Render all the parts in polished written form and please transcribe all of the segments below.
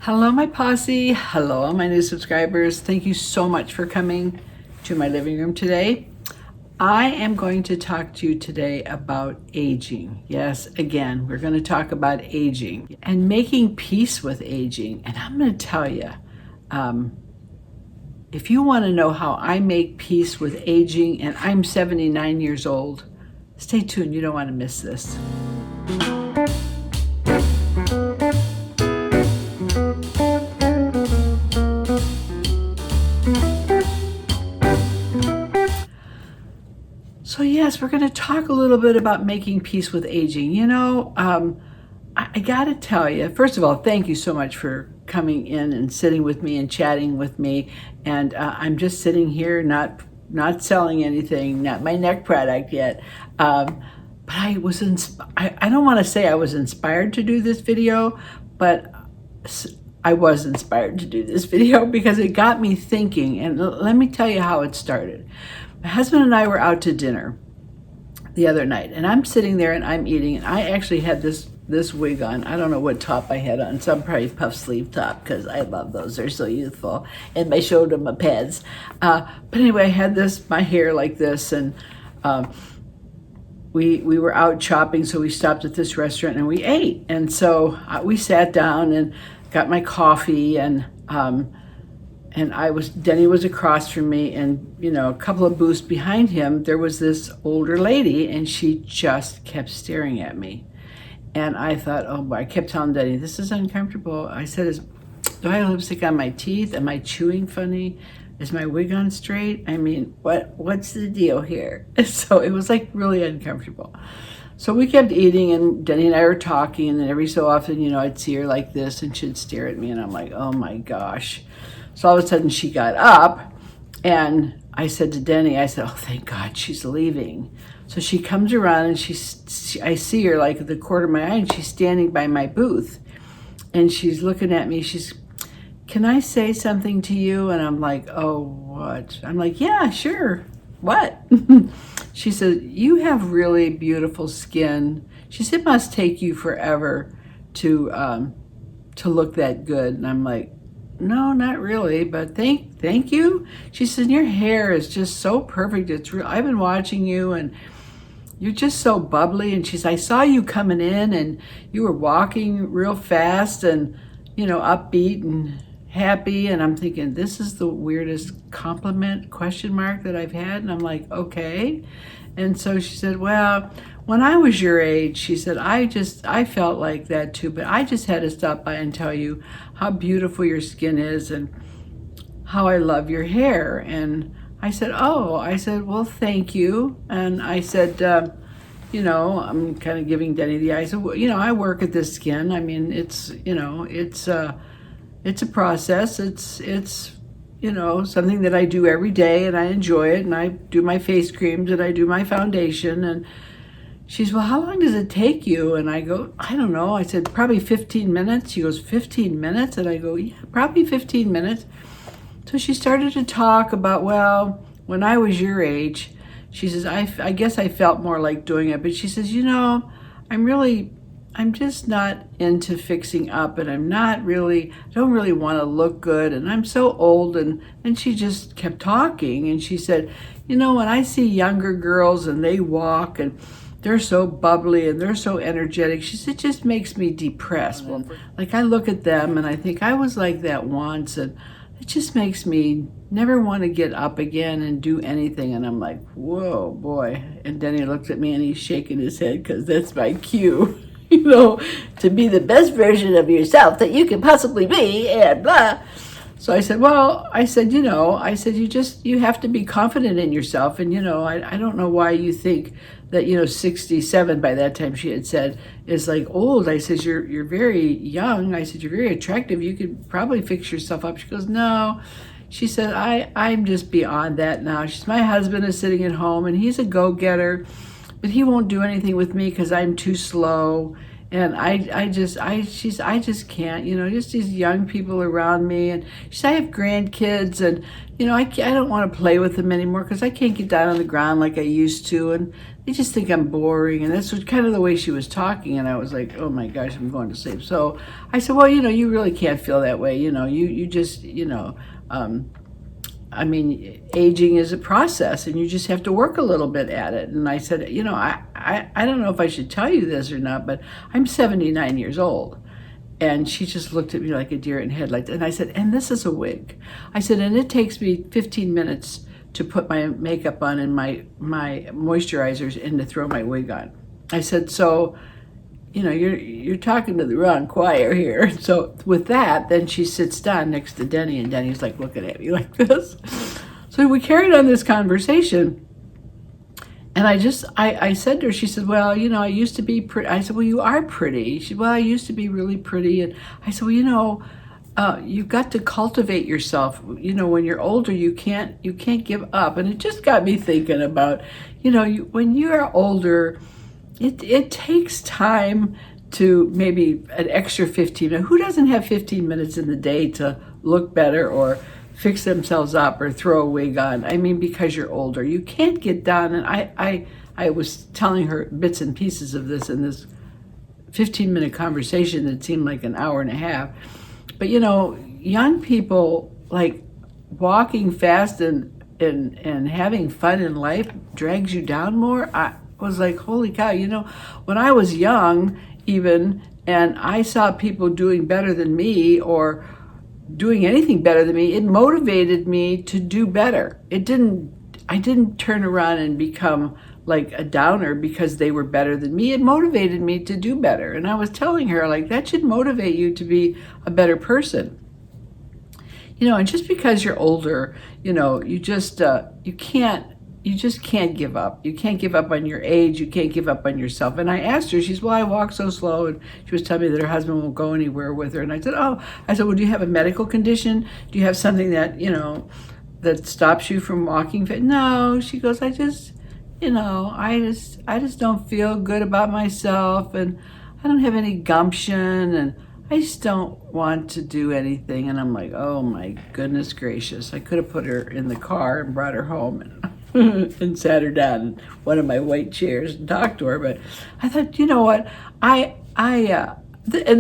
Hello, my posse. Hello, all my new subscribers. Thank you so much for coming to my living room today. I am going to talk to you today about aging. Yes, again, we're going to talk about aging and making peace with aging. And I'm going to tell you, if you want to know how I make peace with aging, and I'm 79 years old, stay tuned. You don't want to miss this. So yes, we're going to talk a little bit about making peace with aging. I got to tell you, first of all, thank you so much for coming in and sitting with me and chatting with me. And I'm just sitting here, not selling anything, not my neck product yet. But I don't want to say I was inspired to do this video, but I was inspired to do this video because it got me thinking. And let me tell you how it started. My husband and I were out to dinner the other night, and I'm sitting there and I'm eating, and I actually had this wig on. I don't know what top I had on, some probably puff sleeve top, because I love those. They're so youthful, and my shoulder, my pads. But anyway, I had my hair like this, and we were out shopping, so we stopped at this restaurant and we ate. And so we sat down and got my coffee, and Denny was across from me, and a couple of booths behind him, there was this older lady, and she just kept staring at me. And I thought, oh boy, I kept telling Denny, this is uncomfortable. I said, do I have lipstick on my teeth? Am I chewing funny? Is my wig on straight? I mean, what's the deal here? So it was like really uncomfortable. So we kept eating, and Denny and I were talking, and then every so often, I'd see her like this, and she'd stare at me, and I'm like, oh my gosh. So all of a sudden she got up, and I said to Denny, I said, oh, thank God she's leaving. So she comes around, and I see her like at the corner of my eye, and she's standing by my booth, and she's looking at me. Can I say something to you? And I'm like, oh, what? I'm like, yeah, sure. What? She said, you have really beautiful skin. She said, it must take you forever to look that good. And I'm like, no, not really, but thank you. She said, your hair is just so perfect. It's real. I've been watching you, and you're just so bubbly. And she said, I saw you coming in, and you were walking real fast and, upbeat and happy. And I'm thinking, this is the weirdest compliment that I've had. And I'm like, okay. And so she said, well, when I was your age, she said, I felt like that too, but I just had to stop by and tell you how beautiful your skin is and how I love your hair. And I said, well, thank you. And I said, I'm kind of giving Denny the eye. So, I work at this skin. I mean, it's a process. It's something that I do every day, and I enjoy it, and I do my face creams, and I do my foundation. And she's, well, how long does it take you? And I go, I don't know. I said, probably 15 minutes. She goes, 15 minutes? And I go, yeah, probably 15 minutes. So she started to talk about, well, when I was your age, she says, I guess I felt more like doing it. But she says, I'm just not into fixing up, and I don't really want to look good, and I'm so old. And she just kept talking, and she said, when I see younger girls and they walk and they're so bubbly and they're so energetic, she said, it just makes me depressed. Well, like I look at them and I think I was like that once, and it just makes me never want to get up again and do anything. And I'm like, whoa, boy. And Denny looked at me and he's shaking his head, because that's my cue. To be the best version of yourself that you can possibly be, and blah. So I said, you have to be confident in yourself. And, I don't know why you think that, 67 by that time, she had said, is like old. I said, you're very young. I said, you're very attractive. You could probably fix yourself up. She goes, no. She said, I'm just beyond that now. She said, my husband is sitting at home, and he's a go-getter, but he won't do anything with me because I'm too slow. And I just can't, just these young people around me. And she said, I have grandkids, and, I don't want to play with them anymore because I can't get down on the ground like I used to. And they just think I'm boring. And that's kind of the way she was talking. And I was like, oh my gosh, I'm going to sleep. So I said, well, you really can't feel that way. You just, I mean, aging is a process, and you just have to work a little bit at it. And I said, I don't know if I should tell you this or not, but I'm 79 years old. And she just looked at me like a deer in headlights. And I said, and this is a wig. I said, and it takes me 15 minutes to put my makeup on and my moisturizers and to throw my wig on. I said, so, you're talking to the wrong choir here. So with that, then she sits down next to Denny, and Denny's like looking at me like this. So we carried on this conversation. And I said to her, she said, well, I used to be pretty. I said, well, you are pretty. She said, well, I used to be really pretty. And I said, well, you've got to cultivate yourself. When you're older, you can't give up. And it just got me thinking about, when you're older, it takes time to maybe an extra 15 minutes. Who doesn't have 15 minutes in the day to look better or fix themselves up or throw a wig on? I mean, because you're older, you can't get down. And I was telling her bits and pieces of this in this 15-minute conversation that seemed like an hour and a half. But young people, like, walking fast and having fun in life drags you down more. I was like, holy cow, when I was young even, and I saw people doing better than me or doing anything better than me, it motivated me to do better. I didn't turn around and become like a downer because they were better than me. It motivated me to do better. And I was telling her, like, that should motivate you to be a better person. And just because you're older, you just can't give up. You can't give up on your age. You can't give up on yourself. And I asked her, she said, well, I walk so slow. And she was telling me that her husband won't go anywhere with her. And I said, well, do you have a medical condition? Do you have something that, that stops you from walking? No. She goes, I just don't feel good about myself. And I don't have any gumption. And I just don't want to do anything. And I'm like, oh my goodness gracious. I could have put her in the car and brought her home and sat her down in one of my white chairs and talked to her. But I thought, what, and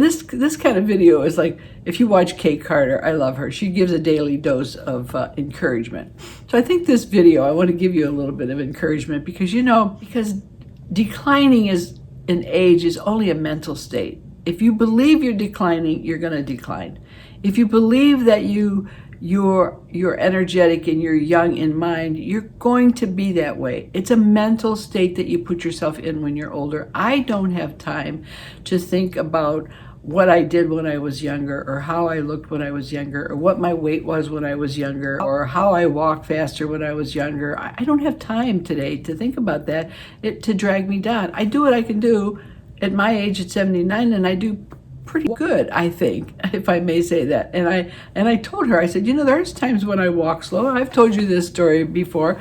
this kind of video is like, if you watch Kate Carter, I love her. She gives a daily dose of encouragement. So I think this video, I want to give you a little bit of encouragement because, because declining in age is only a mental state. If you believe you're declining, you're going to decline. If you believe that you're energetic and you're young in mind, you're going to be that way. It's a mental state that you put yourself in when you're older. I don't have time to think about what I did when I was younger, or how I looked when I was younger, or what my weight was when I was younger, or how I walked faster when I was younger. I don't have time today to think about that, to drag me down. I do what I can do at my age at 79, and I do pretty good, I think, if I may say that. And I told her, I said, there's times when I walk slow. I've told you this story before.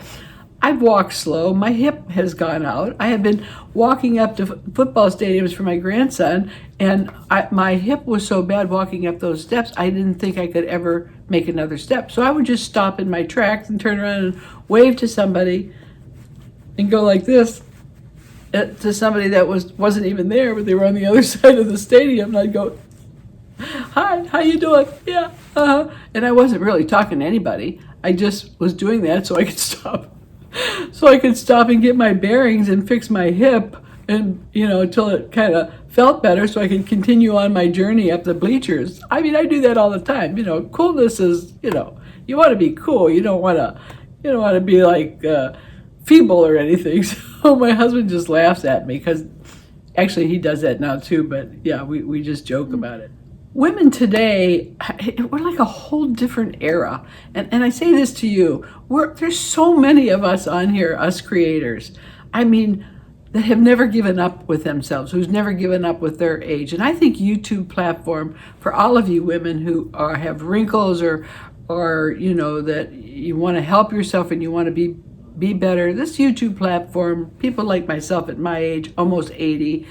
I've walked slow. My hip has gone out. I have been walking up to football stadiums for my grandson, and my hip was so bad walking up those steps, I didn't think I could ever make another step. So I would just stop in my tracks and turn around and wave to somebody and go like this to somebody that wasn't even there, but they were on the other side of the stadium, and I'd go, hi, how you doing? Yeah, and I wasn't really talking to anybody. I just was doing that so I could stop. So I could stop and get my bearings and fix my hip, and until it kind of felt better, so I could continue on my journey up the bleachers. I mean, I do that all the time. Coolness is, you want to be cool. You don't want to be like feeble or anything. So my husband just laughs at me, because actually he does that now too. But yeah, we just joke about it. Women today, we're like a whole different era. And I say this to you, there's so many of us on here, us creators, I mean, that have never given up with themselves, who's never given up with their age. And I think YouTube platform, for all of you women who have wrinkles or that you want to help yourself and you want to be better, this YouTube platform, people like myself at my age, almost 80,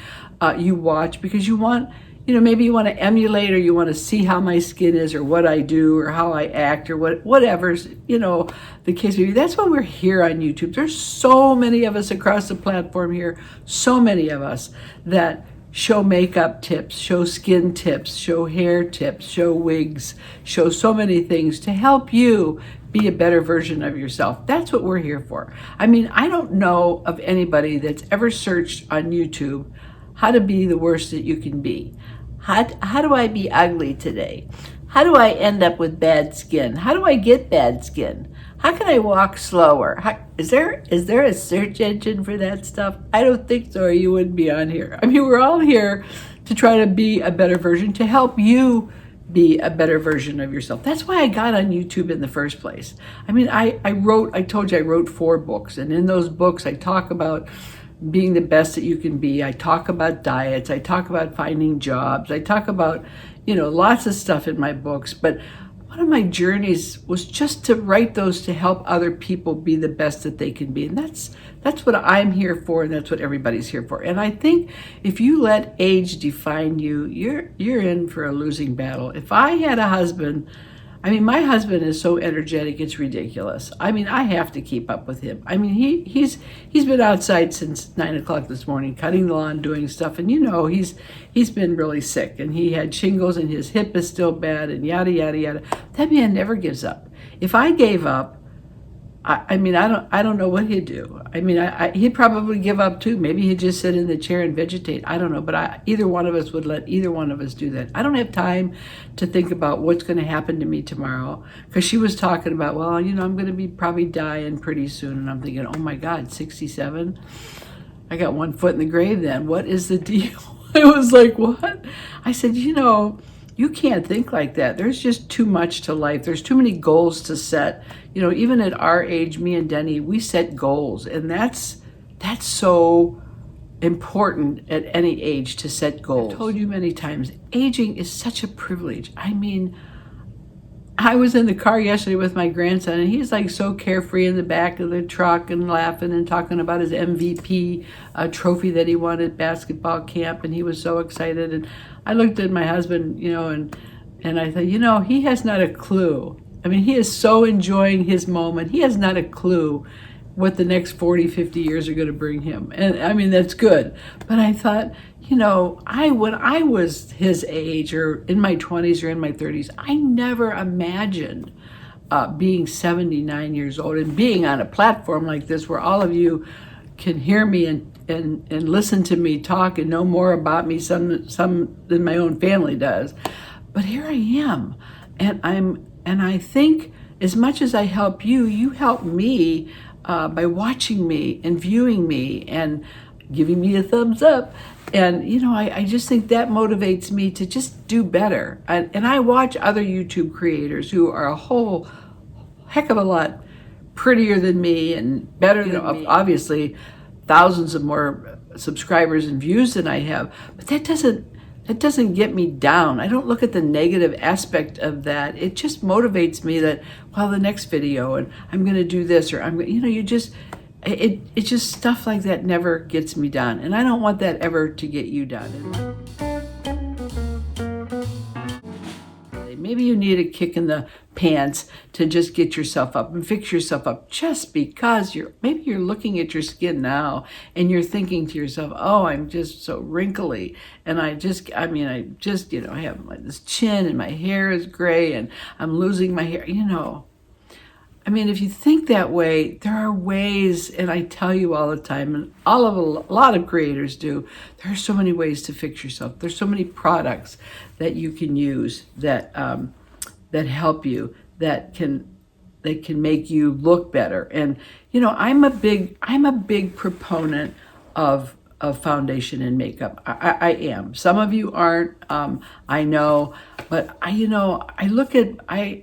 you watch because you want, maybe you want to emulate, or you want to see how my skin is, or what I do, or how I act, or whatever's, the case may be. That's why we're here on YouTube. There's so many of us across the platform here, so many of us that show makeup tips, show skin tips, show hair tips, show wigs, show so many things to help you be a better version of yourself. That's what we're here for. I mean, I don't know of anybody that's ever searched on YouTube how to be the worst that you can be. How do I be ugly today? How do I end up with bad skin? How do I get bad skin? How can I walk slower? Is there a search engine for that stuff? I don't think so, or you wouldn't be on here. I mean, we're all here to try to be a better version, to help you be a better version of yourself. That's why I got on YouTube in the first place. I mean, I told you I wrote 4 books, and in those books I talk about being the best that you can be. I talk about diets. I talk about finding jobs. I talk about, lots of stuff in my books. But one of my journeys was just to write those to help other people be the best that they can be. And that's what I'm here for, and that's what everybody's here for. And I think if you let age define you, you're in for a losing battle. If I had a husband, my husband is so energetic, it's ridiculous. I have to keep up with him. He's been outside since 9 o'clock this morning, cutting the lawn, doing stuff. And he's been really sick, and he had shingles, and his hip is still bad, and yada, yada, yada. That man never gives up. If I gave up, I don't know what he'd do. He'd probably give up too. Maybe he'd just sit in the chair and vegetate. I don't know, but either one of us would let either one of us do that. I don't have time to think about what's going to happen to me tomorrow, because she was talking about, well, I'm going to be probably dying pretty soon, and I'm thinking, oh my God, 67? I got one foot in the grave then. What is the deal? I was like, what? I said, you can't think like that. There's just too much to life. There's too many goals to set. Even at our age, me and Denny, we set goals. And that's so important at any age, to set goals. I've told you many times, aging is such a privilege. I was in the car yesterday with my grandson, and he's like so carefree in the back of the truck and laughing and talking about his MVP trophy that he won at basketball camp, and he was so excited. And I looked at my husband, and I thought, he has not a clue. He is so enjoying his moment. He has not a clue what the next 40, 50 years are going to bring him. And that's good. But I thought, when I was his age, or in my 20s or in my 30s, I never imagined being 79 years old and being on a platform like this where all of you can hear me and listen to me talk and know more about me some than my own family does. But here I am, and I think as much as I help you, you help me by watching me and viewing me and giving me a thumbs up. And, I just think that motivates me to just do better. And I watch other YouTube creators who are a whole heck of a lot prettier than me and better than, obviously, thousands of more subscribers and views than I have. But that doesn't get me down. I don't look at the negative aspect of that. It just motivates me that, well, the next video, and I'm going to do this, or it's just stuff like that never gets me down. And I don't want that ever to get you down. Maybe you need a kick in the pants to just get yourself up and fix yourself up, just because maybe you're looking at your skin now and you're thinking to yourself, oh, I'm just so wrinkly, and I have this chin, and my hair is gray, and I'm losing my hair. If you think that way, there are ways, and I tell you all the time, and a lot of creators do, there are so many ways to fix yourself. There's so many products that you can use that help you, that can make you look better. And I'm a big proponent of foundation and makeup. I am. Some of you aren't. I know, but I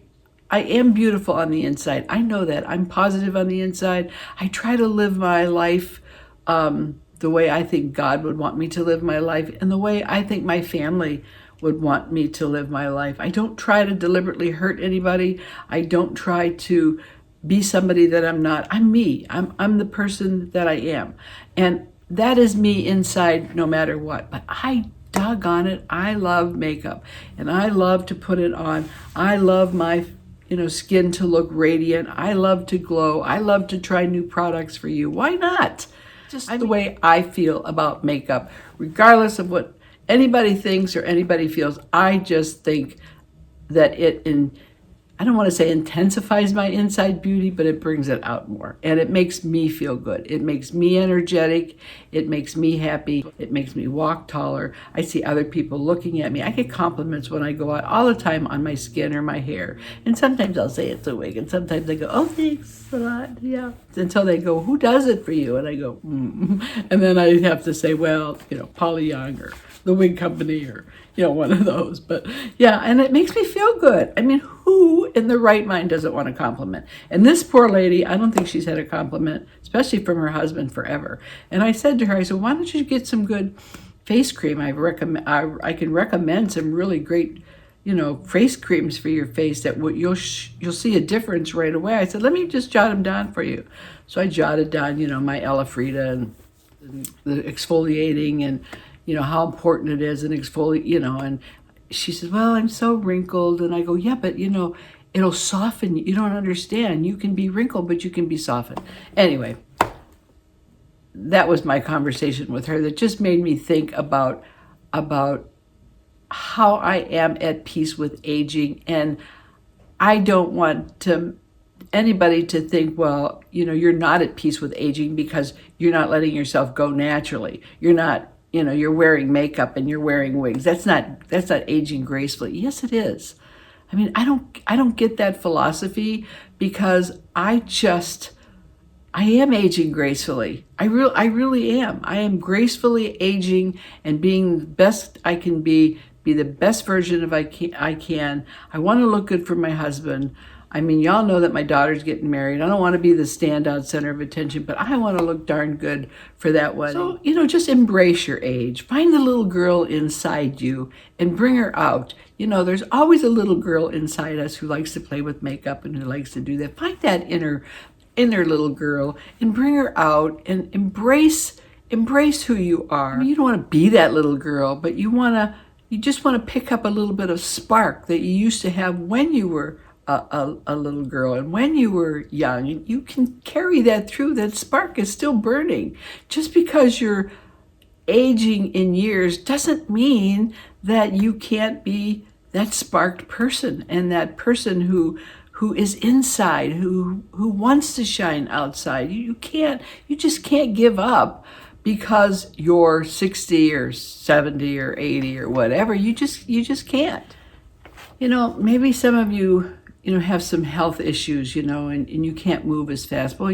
am beautiful on the inside. I know that. I'm positive on the inside. I try to live my life the way I think God would want me to live my life, and the way I think my family would want me to live my life. I don't try to deliberately hurt anybody. I don't try to be somebody that I'm not. I'm me. I'm the person that I am. And that is me inside no matter what. But I doggone it, I love makeup and I love to put it on. I love my skin to look radiant. I love to glow. I love to try new products for you. Why not? Just the way I feel about makeup, regardless of what anybody thinks or anybody feels. I just think that I don't want to say intensifies my inside beauty, but it brings it out more. And it makes me feel good. It makes me energetic. It makes me happy. It makes me walk taller. I see other people looking at me. I get compliments when I go out all the time on my skin or my hair. And sometimes I'll say it's a wig. And sometimes I go, oh, thanks a lot. Yeah. Until they go, who does it for you? And I go, And then I have to say, well, Paula Young or the wig company or, one of those. But yeah, and it makes me feel good. I mean, who in their right mind doesn't want a compliment? And this poor lady, I don't think she's had a compliment, especially from her husband, forever. And I said to her, I said, why don't you get some good face cream? I can recommend some really great, face creams for your face that you'll see a difference right away. I said, let me just jot them down for you. So I jotted down, my Elafrida and the exfoliating and how important it is and exfoliate, and she says, well, I'm so wrinkled. And I go, yeah, but it'll soften. You don't understand. You can be wrinkled, but you can be softened. Anyway, that was my conversation with her that just made me think about how I am at peace with aging. And I don't want anybody to think, well, you're not at peace with aging because you're not letting yourself go naturally. You're not, you're wearing makeup and you're wearing wigs. That's not aging gracefully. Yes, it is. I mean, I don't get that philosophy because I am aging gracefully. I really am. I am gracefully aging and being the best I can be the best version of I can. I want to look good for my husband. I mean, y'all know that my daughter's getting married. I don't want to be the standout center of attention, but I want to look darn good for that wedding. So, just embrace your age. Find the little girl inside you and bring her out. There's always a little girl inside us who likes to play with makeup and who likes to do that. Find that inner little girl and bring her out and embrace who you are. I mean, you don't want to be that little girl, but you just want to pick up a little bit of spark that you used to have when you were a little girl and when you were young, and you can carry that through. That spark is still burning. Just because you're aging in years doesn't mean that you can't be that sparked person and that person who is inside, who wants to shine outside. You just can't give up because you're 60 or 70 or 80 or whatever. You just can't. Maybe some of you have some health issues, and you can't move as fast. Well,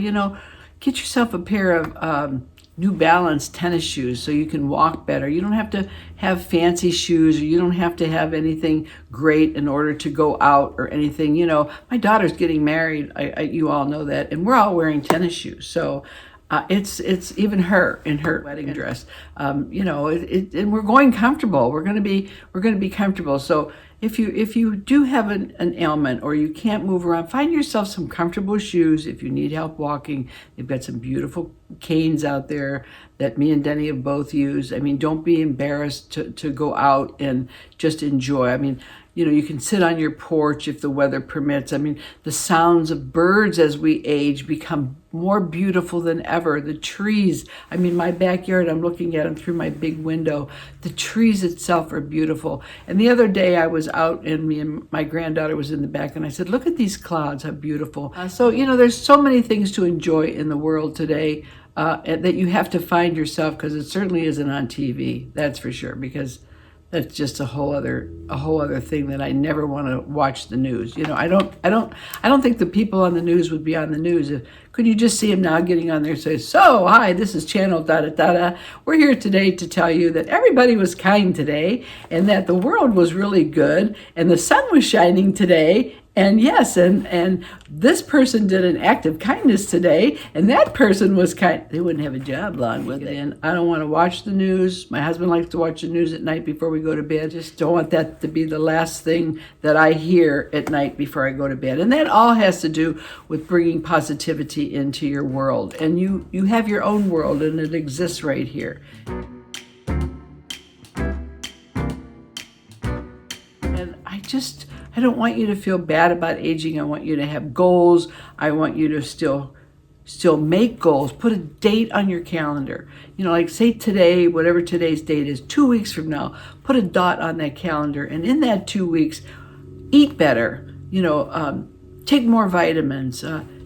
get yourself a pair of New Balance tennis shoes so you can walk better. You don't have to have fancy shoes, or you don't have to have anything great in order to go out or anything. My daughter's getting married. You all know that, and we're all wearing tennis shoes. So it's even her in her wedding dress. And we're going comfortable. We're going to be comfortable. So if you do have an ailment or you can't move around, find yourself some comfortable shoes. If you need help walking, they've got some beautiful canes out there that me and Denny have both used. I mean, don't be embarrassed to go out and just enjoy. I mean, you can sit on your porch if the weather permits. I mean, the sounds of birds as we age become more beautiful than ever. The trees, I mean, my backyard, I'm looking at them through my big window. The trees itself are beautiful. And the other day I was out and me and my granddaughter was in the back and I said, look at these clouds, how beautiful. So, there's so many things to enjoy in the world today that you have to find yourself, because it certainly isn't on TV, that's for sure, because that's just a whole other thing that I never want to watch the news. I don't think the people on the news would be on the news. Could you just see them now getting on there and say, so, hi, this is channel da-da-da-da. We're here today to tell you that everybody was kind today and that the world was really good and the sun was shining today And yes, and this person did an act of kindness today, and that person was kind. They wouldn't have a job long with it. And I don't want to watch the news. My husband likes to watch the news at night before we go to bed. Just don't want that to be the last thing that I hear at night before I go to bed. And that all has to do with bringing positivity into your world. And you have your own world, and it exists right here. And I don't want you to feel bad about aging. I want you to have goals. I want you to still make goals. Put a date on your calendar. Like say today, whatever today's date is, 2 weeks from now, put a dot on that calendar. And in that 2 weeks, eat better, take more vitamins,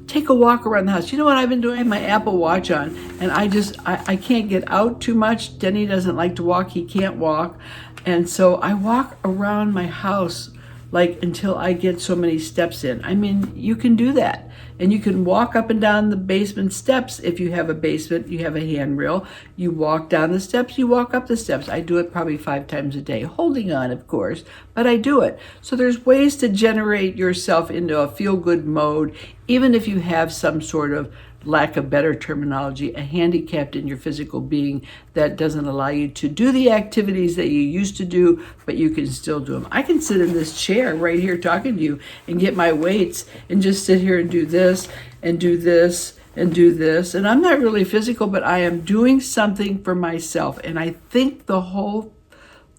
take a walk around the house. You know what I've been doing? I have my Apple Watch on, and I can't get out too much. Denny doesn't like to walk. He can't walk. And so I walk around my house until I get so many steps in. I mean, you can do that. And you can walk up and down the basement steps. If you have a basement, you have a handrail. You walk down the steps, you walk up the steps. I do it probably 5 times a day, holding on, of course, but I do it. So there's ways to generate yourself into a feel-good mode, even if you have some sort of, lack of better terminology, a handicap in your physical being that doesn't allow you to do the activities that you used to do, but you can still do them. I can sit in this chair right here talking to you and get my weights and just sit here and do this and do this and do this. And I'm not really physical, but I am doing something for myself. And I think the whole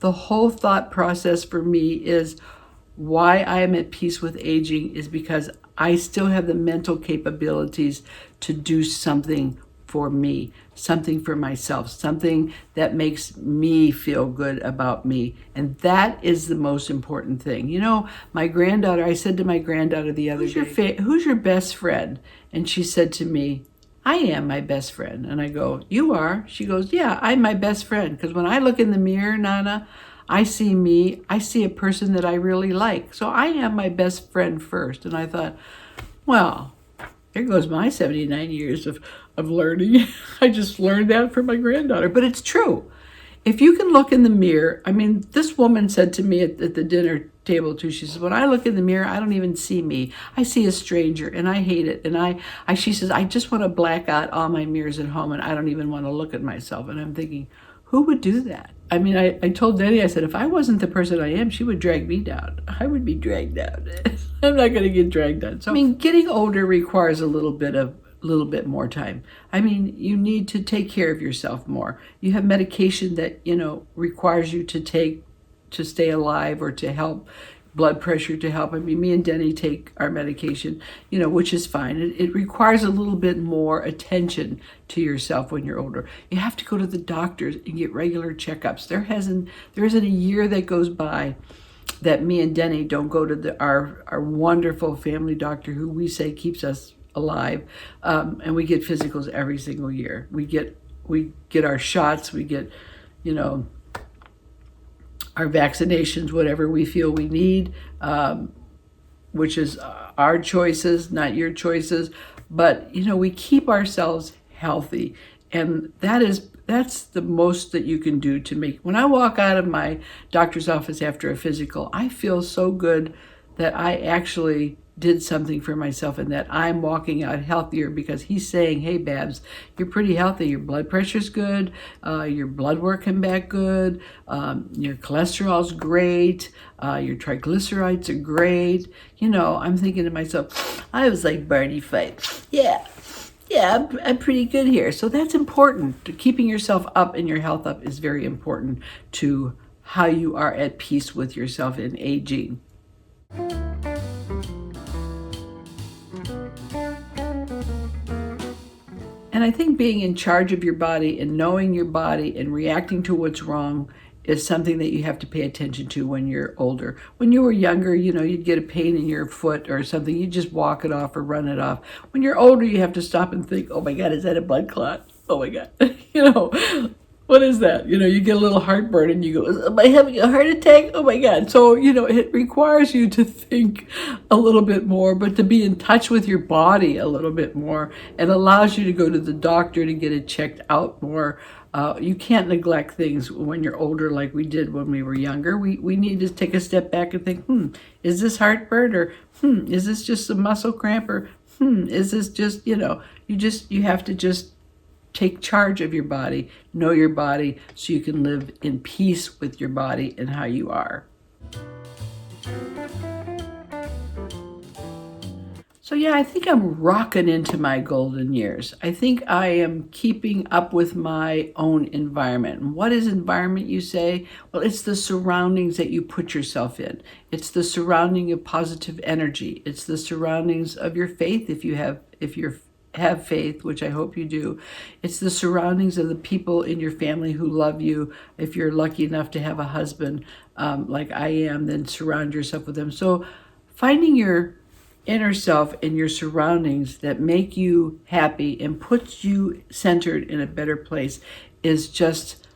thought process for me is why I am at peace with aging is because I still have the mental capabilities to do something for me, something for myself, something that makes me feel good about me. And that is the most important thing. My granddaughter, I said to my granddaughter the other day, who's your best friend? And she said to me, I am my best friend. And I go, you are? She goes, yeah, I'm my best friend. Because when I look in the mirror, Nana, I see me, I see a person that I really like. So I am my best friend first. And I thought, well, there goes my 79 years of learning. I just learned that from my granddaughter. But it's true. If you can look in the mirror, I mean, this woman said to me at the dinner table too, she says, when I look in the mirror, I don't even see me. I see a stranger and I hate it. And she says, I just want to black out all my mirrors at home and I don't even want to look at myself. And I'm thinking, who would do that? I mean, I told Denny, I said, if I wasn't the person I am, she would drag me down. I would be dragged down. I'm not going to get dragged down. So, I mean, getting older requires a little bit more time. I mean, you need to take care of yourself more. You have medication that, requires you to take to stay alive or to help blood pressure to help. I mean, me and Denny take our medication, which is fine. It requires a little bit more attention to yourself when you're older. You have to go to the doctors and get regular checkups. There isn't a year that goes by that me and Denny don't go to our wonderful family doctor who we say keeps us alive. And we get physicals every single year. We get our shots, we get, our vaccinations, whatever we feel we need, which is our choices, not your choices. But, we keep ourselves healthy. And that's the most that you can do to make. When I walk out of my doctor's office after a physical, I feel so good that I actually did something for myself and that I'm walking out healthier because he's saying, hey, Babs, you're pretty healthy. Your blood pressure's good. Your blood work came back good. Your cholesterol's great. Your triglycerides are great. I'm thinking to myself, I was like Barney Fife. Yeah, I'm pretty good here. So that's important. Keeping yourself up and your health up is very important to how you are at peace with yourself in aging. And I think being in charge of your body and knowing your body and reacting to what's wrong is something that you have to pay attention to when you're older. When you were younger, you'd get a pain in your foot or something, you just walk it off or run it off. When you're older, you have to stop and think, oh my God, is that a blood clot? Oh my God, what is that? You get a little heartburn and you go, am I having a heart attack? Oh my God. So, it requires you to think a little bit more, but to be in touch with your body a little bit more, and allows you to go to the doctor to get it checked out more You can't neglect things when you're older like we did when we were younger. We need to take a step back and think, is this heartburn, or is this just a muscle cramp, or is this just, you have to just take charge of your body, know your body, so you can live in peace with your body and how you are. So yeah, I think I'm rocking into my golden years. I think I am keeping up with my own environment. And what is environment, you say? Well, it's the surroundings that you put yourself in. It's the surrounding of positive energy. It's the surroundings of your faith, if you have faith, which I hope you do. It's the surroundings of the people in your family who love you. If you're lucky enough to have a husband like I am, then surround yourself with them. So finding your inner self and your surroundings that make you happy and puts you centered in a better place is just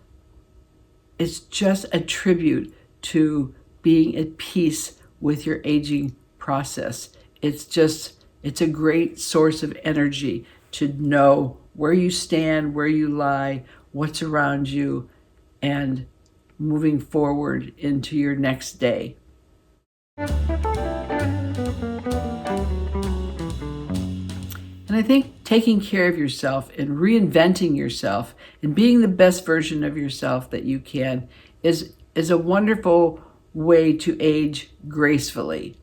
a tribute to being at peace with your aging process. It's a great source of energy to know where you stand, where you lie, what's around you, and moving forward into your next day. And I think taking care of yourself and reinventing yourself and being the best version of yourself that you can is a wonderful way to age gracefully.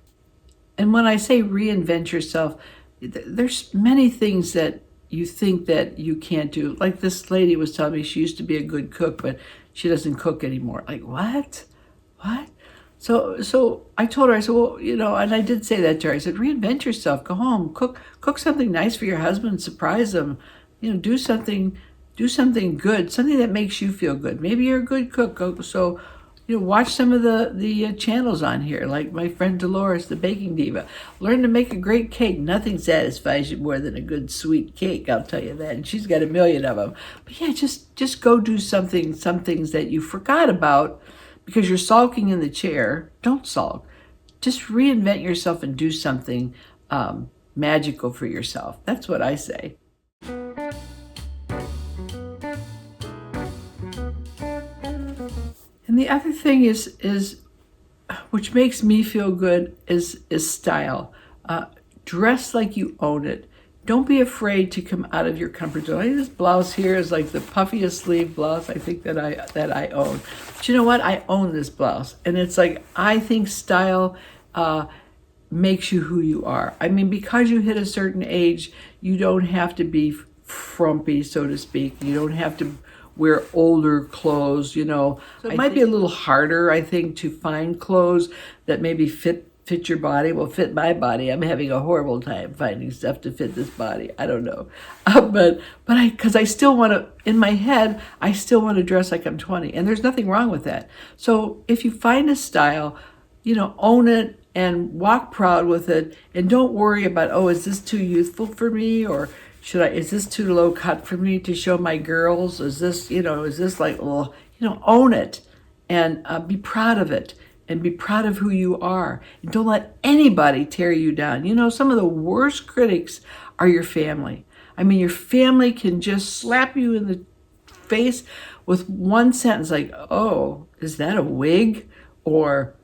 And when I say reinvent yourself, there's many things that you think that you can't do. Like this lady was telling me she used to be a good cook, but she doesn't cook anymore. Like, what? So I told her, I said, well, and I did say that to her. I said, reinvent yourself, go home, cook something nice for your husband, surprise him, do something good, something that makes you feel good. Maybe you're a good cook. So, watch some of the channels on here, like my friend Dolores, the baking diva. Learn to make a great cake. Nothing satisfies you more than a good sweet cake, I'll tell you that. And she's got a million of them. But yeah, just go do some things that you forgot about because you're sulking in the chair. Don't sulk. Just reinvent yourself and do something magical for yourself. That's what I say. And the other thing is which makes me feel good is style. Dress like you own it. Don't be afraid to come out of your comfort zone. This blouse here is like the puffiest sleeve blouse I think that I own. But you know what? I own this blouse, and it's like I think style makes you who you are. I mean, because you hit a certain age, you don't have to be frumpy, so to speak. You don't have to wear older clothes, So it might be a little harder, I think, to find clothes that maybe fit your body. Well, fit my body. I'm having a horrible time finding stuff to fit this body. I don't know. But because I still want to, in my head, I still want to dress like I'm 20. And there's nothing wrong with that. So if you find a style, own it and walk proud with it. And don't worry about, is this too youthful for me? Or is this too low cut for me to show my girls? Is this like, own it and be proud of it. And be proud of who you are. And don't let anybody tear you down. Some of the worst critics are your family. I mean, your family can just slap you in the face with one sentence like, oh, is that a wig? Or,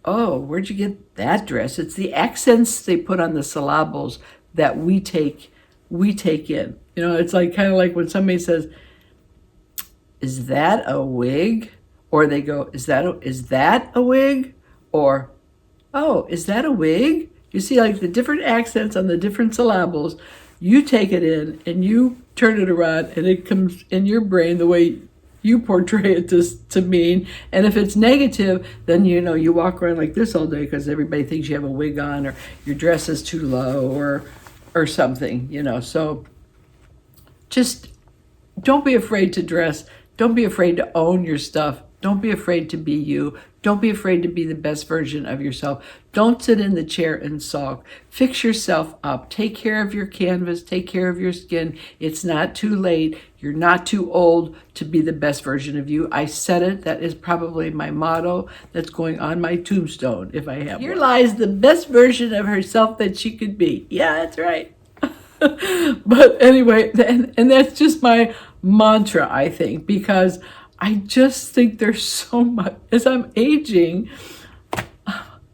oh, where'd you get that dress? It's the accents they put on the syllables that we take in. It's like kind of like when somebody says, is that a wig? Or they go, is that a wig? Or, oh, is that a wig? You see, like the different accents on the different syllables, you take it in and you turn it around and it comes in your brain the way you portray it to mean. And if it's negative, then, you walk around like this all day because everybody thinks you have a wig on or your dress is too low or something, So just don't be afraid to dress. Don't be afraid to own your stuff. Don't be afraid to be you. Don't be afraid to be the best version of yourself. Don't sit in the chair and sulk. Fix yourself up. Take care of your canvas. Take care of your skin. It's not too late. You're not too old to be the best version of you. I said it. That is probably my motto that's going on my tombstone if I have one. Here lies the best version of herself that she could be. Yeah, that's right. But anyway, and that's just my mantra, I think, because I just think there's so much, as I'm aging,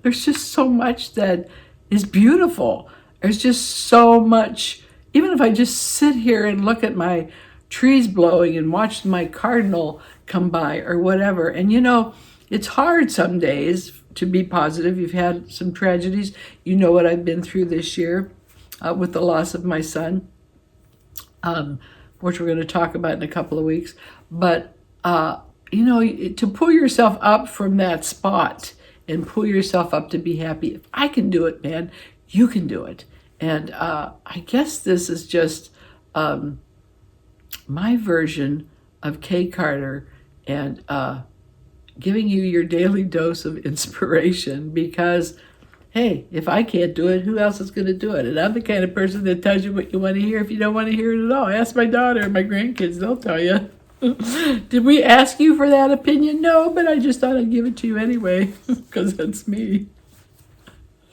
there's just so much that is beautiful. There's just so much, even if I just sit here and look at my trees blowing and watch my cardinal come by or whatever. And it's hard some days to be positive. You've had some tragedies. You know what I've been through this year with the loss of my son, which we're going to talk about in a couple of weeks. But, to pull yourself up from that spot and pull yourself up to be happy. If I can do it, man, you can do it. And I guess this is just my version of Kay Carter and giving you your daily dose of inspiration, because, hey, if I can't do it, who else is going to do it? And I'm the kind of person that tells you what you want to hear if you don't want to hear it at all. Ask my daughter and my grandkids, they'll tell you. Did we ask you for that opinion? No, but I just thought I'd give it to you anyway, because that's me.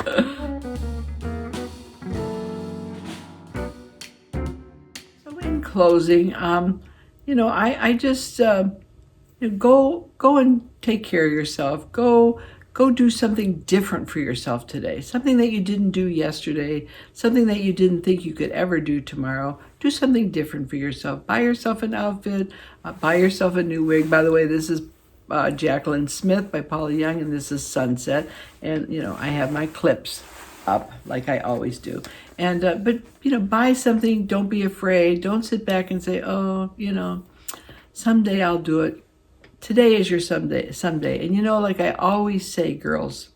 So in closing, I just go and take care of yourself. Go do something different for yourself today. Something that you didn't do yesterday. Something that you didn't think you could ever do tomorrow. Do something different for yourself. Buy yourself an outfit. Buy yourself a new wig. By the way, this is Jaclyn Smith by Paula Young, and this is Sunset. And I have my clips up like I always do. And but buy something. Don't be afraid. Don't sit back and say, oh, someday I'll do it. Today is your someday. And like I always say, girls,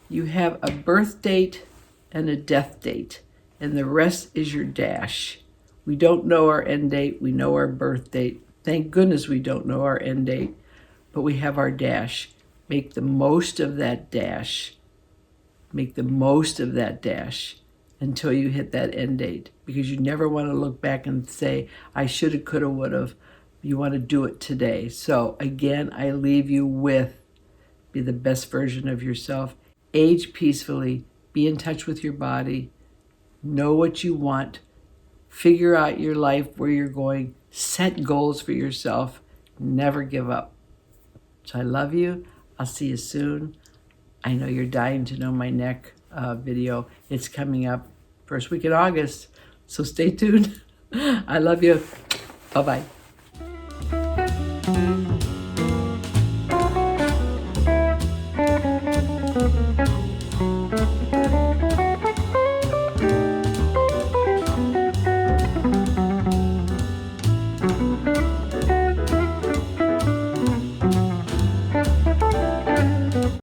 you have a birth date and a death date, and the rest is your dash. We don't know our end date. We know our birth date. Thank goodness we don't know our end date, but we have our dash. Make the most of that dash. Make the most of that dash until you hit that end date, because you never want to look back and say, I shoulda, coulda, woulda. You want to do it today. So again, I leave you with, be the best version of yourself. Age peacefully. Be in touch with your body. Know what you want. Figure out your life, where you're going. Set goals for yourself. Never give up. So I love you. I'll see you soon. I know you're dying to know my neck video. It's coming up first week in August. So stay tuned. I love you. Bye-bye.